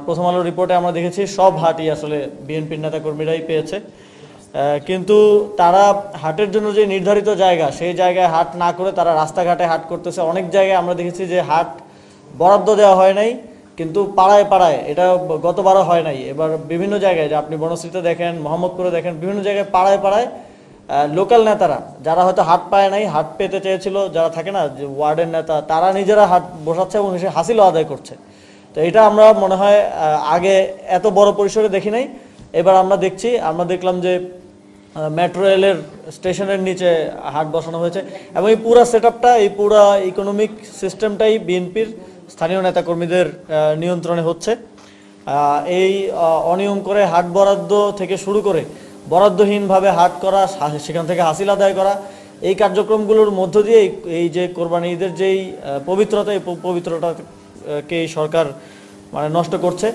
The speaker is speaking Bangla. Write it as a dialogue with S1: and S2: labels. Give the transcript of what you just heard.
S1: প্রথম আলো রিপোর্টে আমরা দেখেছি সব হাটই আসলে বিএনপির নেতাকর্মীরাই পেয়েছে, কিন্তু তারা হাটের জন্য যে নির্ধারিত জায়গা সেই জায়গায় হাট না করে তারা রাস্তাঘাটে হাট করতেছে। অনেক জায়গায় আমরা দেখেছি যে হাট বরাদ্দ দেওয়া হয় নাই, কিন্তু পাড়ায় পাড়ায়, এটা গতবারও হয় নাই, এবার বিভিন্ন জায়গায়, যে আপনি বনশ্রীতে দেখেন, মোহাম্মদপুরে দেখেন, বিভিন্ন জায়গায় পাড়ায় পাড়ায় লোকাল নেতারা যারা হয়তো হাট পায় নাই, হাট পেতে চেয়েছিল, যারা থাকে না যে ওয়ার্ডের নেতা, তারা নিজেরা হাট বসাচ্ছে এবং সে হাসিলও আদায় করছে। তো এটা আমরা মনে হয় আগে এত বড় পরিসরে দেখি নাই, এবার আমরা দেখছি। আমরা দেখলাম যে মেট্রো রেলের স্টেশনের নিচে হাট বসানো হয়েছে এবং এই পুরো সেটআপটা, এই পুরো ইকোনমিক সিস্টেমটাই বিএনপির স্থানীয় নেতাকর্মীদের নিয়ন্ত্রণে হচ্ছে। এই অনিয়ম করে হাট বরাদ্দ থেকে শুরু করে বরাদ্দহীনভাবে হাট করা, সেখান থেকে হাসিল আদায় করা, এই কার্যক্রমগুলোর মধ্য দিয়ে এই যে কোরবানি ঈদের যেই পবিত্রতা, এই পবিত্রতাকে এই সরকার মানে নষ্ট করছে।